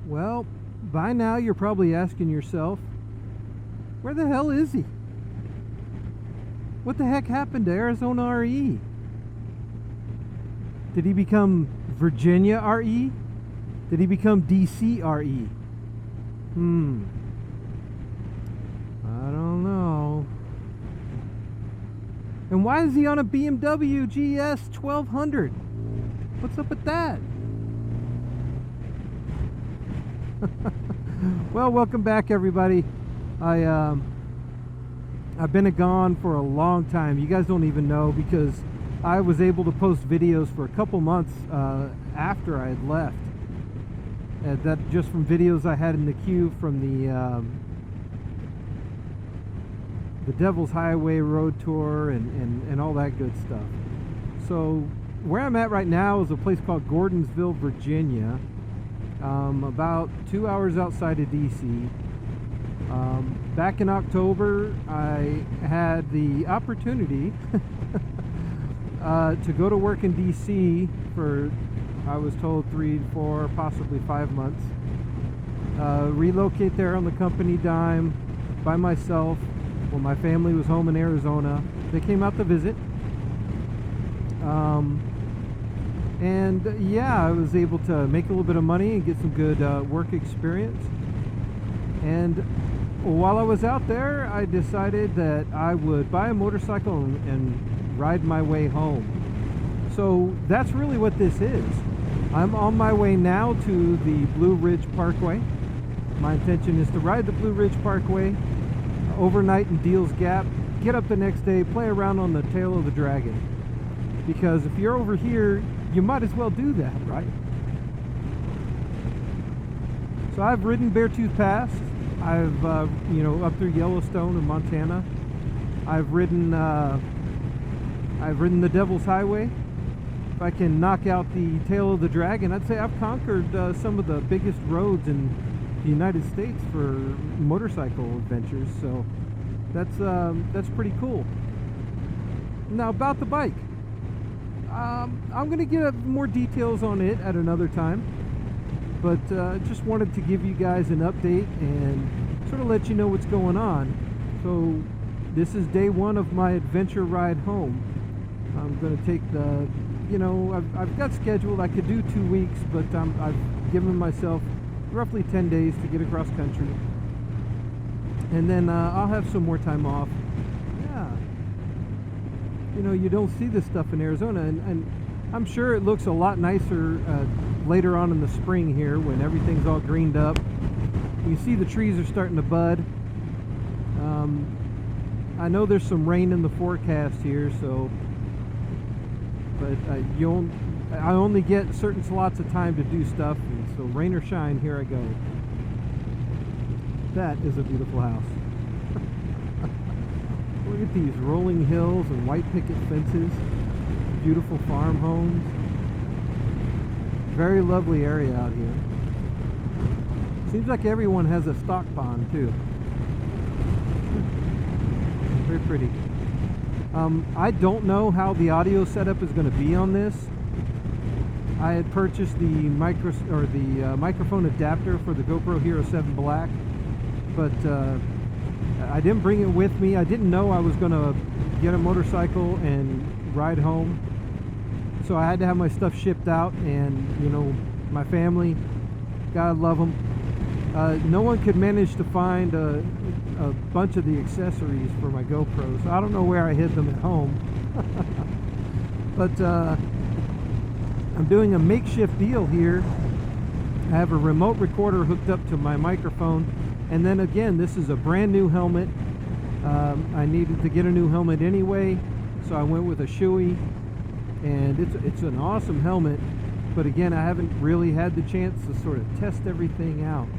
Well, by now you're probably asking yourself, where the hell is he? What the heck happened to Arizona RE? Did he become Virginia RE? Did he become DC RE? I don't know. And why is he on a BMW GS 1200? What's up with that? Well, welcome back, everybody. I've been gone for a long time. You guys don't even know, because I was able to post videos for a couple months after I had left. That just from videos I had in the queue from the Devil's Highway Road Tour and all that good stuff. So where I'm at right now is a place called Gordonsville, Virginia, about 2 hours outside of DC. Back in October, I had the opportunity to go to work in DC for, I was told, 3, 4, possibly 5 months. Relocate there on the company dime by myself when my family was home in Arizona. They came out to visit. And yeah, I was able to make a little bit of money and get some good work experience. And while I was out there, I decided that I would buy a motorcycle and ride my way home. So that's really what this is. I'm on my way now to the Blue Ridge Parkway. My intention is to ride the Blue Ridge Parkway overnight in Deals Gap, get up the next day, play around on the tail of the Dragon. Because if you're over here, you might as well do that, right? So I've ridden Beartooth Pass. I've you know, up through Yellowstone in Montana. I've ridden the Devil's Highway. If I can knock out the tail of the Dragon, I'd say I've conquered some of the biggest roads in the United States for motorcycle adventures. So that's pretty cool. Now about the bike, I'm going to give more details on it at another time, but just wanted to give you guys an update and sort of let you know what's going on. So this is day one of my adventure ride home. I'm going to take the, you know, I've got scheduled, I could do 2 weeks, but I've given myself roughly 10 days to get across country, and then I'll have some more time off. Yeah, you know, you don't see this stuff in Arizona, and I'm sure it looks a lot nicer later on in the spring here when everything's all greened up. You see the trees are starting to bud. I know there's some rain in the forecast here, so but I only get certain slots of time to do stuff, and so rain or shine, here I go. That is a beautiful house. Look at these rolling hills and white picket fences, beautiful farm homes. Very lovely area out here. Seems like everyone has a stock pond too. Very pretty. I don't know how the audio setup is going to be on this. I had purchased the microphone adapter for the GoPro Hero 7 Black, but I didn't bring it with me. I didn't know I was going to get a motorcycle and ride home, so I had to have my stuff shipped out. And you know, my family, God love them, no one could manage to find a bunch of the accessories for my GoPro, so I don't know where I hid them at home. But I'm doing a makeshift deal here. I have a remote recorder hooked up to my microphone, and then again, this is a brand new helmet. I needed to get a new helmet anyway, so I went with a Shoei, and it's an awesome helmet, but again, I haven't really had the chance to sort of test everything out,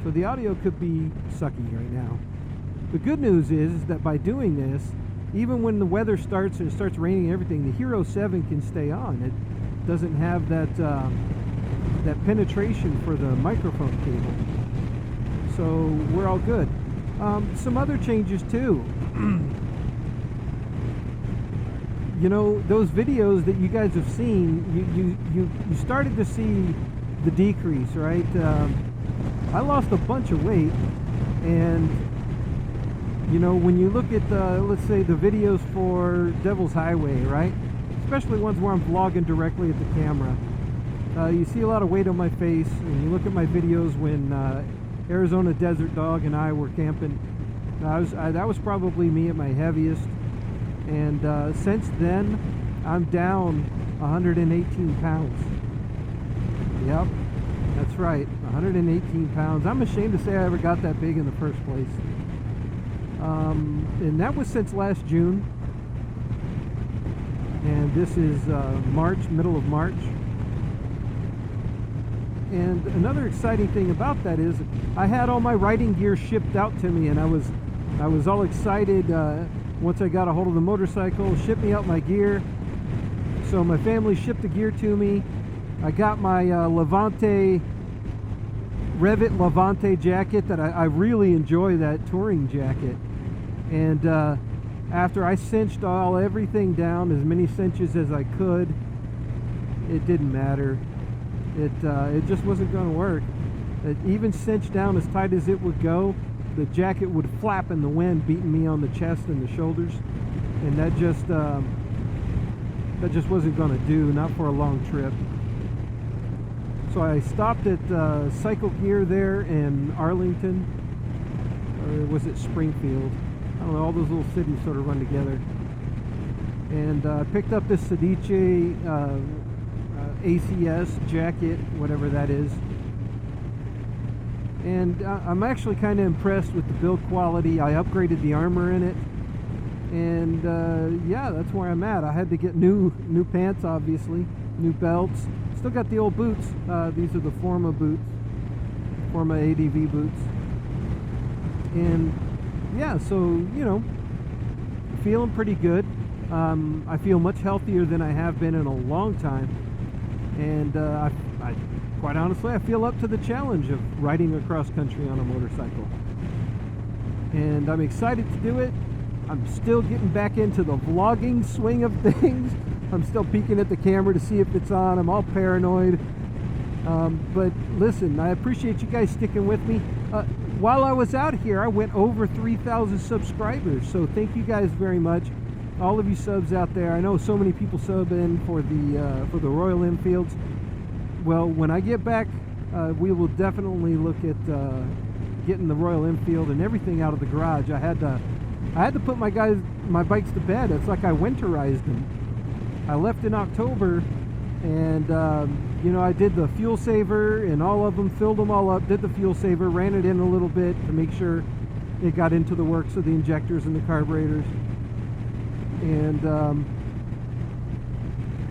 so the audio could be sucky right now. The good news is that by doing this, even when the weather starts and it starts raining and everything, the Hero 7 can stay on. It doesn't have that that penetration for the microphone cable, so we're all good. Some other changes too. You know, those videos that you guys have seen, you started to see the decrease, right? I lost a bunch of weight, and you know, when you look at let's say the videos for Devil's Highway, right? Especially ones where I'm vlogging directly at the camera, you see a lot of weight on my face. And you look at my videos when Arizona Desert Dog and I were camping. That was probably me at my heaviest, and since then I'm down 118 pounds. Yep, that's right, 118 pounds. I'm ashamed to say I ever got that big in the first place. And that was since last June, and this is March, middle of March. And another exciting thing about that is I had all my riding gear shipped out to me, and I was all excited once I got a hold of the motorcycle, shipped me out my gear. So my family shipped the gear to me. I got my Levante, Revit Levante jacket that I really enjoy, that touring jacket. And after I cinched everything down, as many cinches as I could, it didn't matter. It just wasn't going to work. It even cinched down as tight as it would go, the jacket would flap in the wind, beating me on the chest and the shoulders, and that just wasn't going to do, not for a long trip. So I stopped at Cycle Gear there in Arlington, or was it Springfield? I don't know, all those little cities sort of run together. And picked up this Sedice ACS jacket, whatever that is. And I'm actually kind of impressed with the build quality. I upgraded the armor in it. And yeah, that's where I'm at. I had to get new pants, obviously, new belts. Still got the old boots. These are the Forma boots, Forma ADV boots. And yeah, so, you know, feeling pretty good. I feel much healthier than I have been in a long time. And I quite honestly, I feel up to the challenge of riding across country on a motorcycle. And I'm excited to do it. I'm still getting back into the vlogging swing of things. I'm still peeking at the camera to see if it's on. I'm all paranoid. But listen, I appreciate you guys sticking with me. While I was out here, I went over 3,000 subscribers. So thank you guys very much. All of you subs out there. I know so many people sub in for the Royal Enfields. Well, when I get back, we will definitely look at getting the Royal Enfield and everything out of the garage. I had to put my bikes to bed. It's like I winterized them. I left in October, and you know, I did the fuel saver and all of them, filled them all up, did the fuel saver, ran it in a little bit to make sure it got into the works of the injectors and the carburetors, and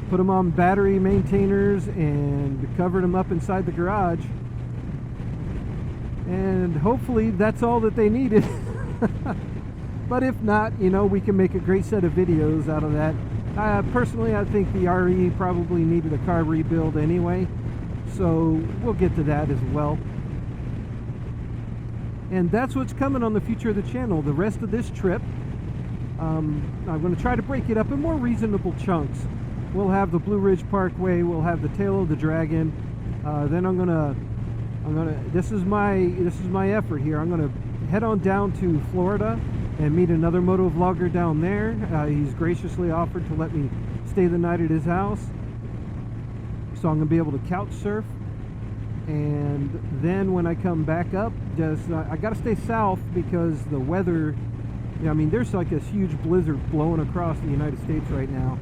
put them on battery maintainers and covered them up inside the garage. And hopefully that's all that they needed. But if not, you know, we can make a great set of videos out of that. Personally, I think the RE probably needed a carb rebuild anyway, so we'll get to that as well. And that's what's coming on the future of the channel. The rest of this trip, I'm going to try to break it up in more reasonable chunks. We'll have the Blue Ridge Parkway, we'll have the Tail of the Dragon, then I'm gonna this is my effort here. I'm gonna head on down to Florida and meet another moto vlogger down there. He's graciously offered to let me stay the night at his house, so I'm gonna be able to couch surf. And then when I come back up, I gotta stay south because the weather, I mean, there's like this huge blizzard blowing across the United States right now.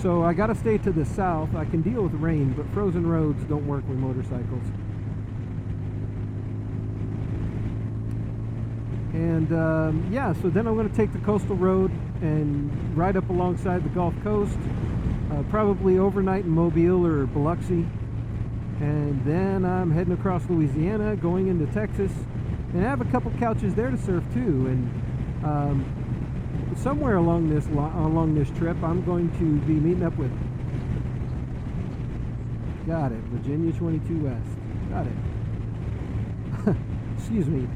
So I gotta stay to the south. I can deal with rain, but frozen roads don't work with motorcycles. And yeah, so then I'm gonna take the coastal road and ride up alongside the Gulf Coast, probably overnight in Mobile or Biloxi. And then I'm heading across Louisiana, going into Texas, and I have a couple couches there to surf too. And somewhere along this trip, I'm going to be meeting up with, got it, Virginia 22 West, got it. Excuse me.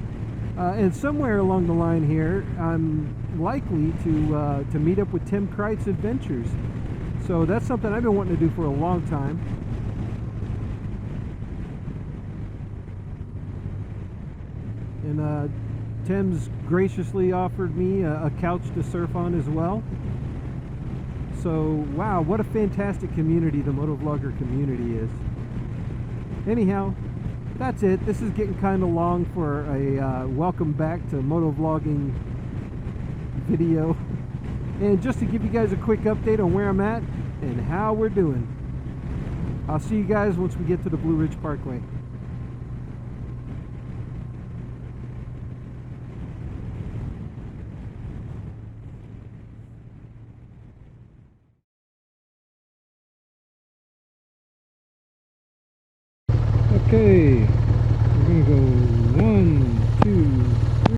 And somewhere along the line here, I'm likely to meet up with Tim Kreitz Adventures. So that's something I've been wanting to do for a long time. And Tim's graciously offered me a couch to surf on as well. So, wow, what a fantastic community the motovlogger community is. Anyhow, that's it. This is getting kind of long for a welcome back to motovlogging video. And just to give you guys a quick update on where I'm at and how we're doing. I'll see you guys once we get to the Blue Ridge Parkway. Okay,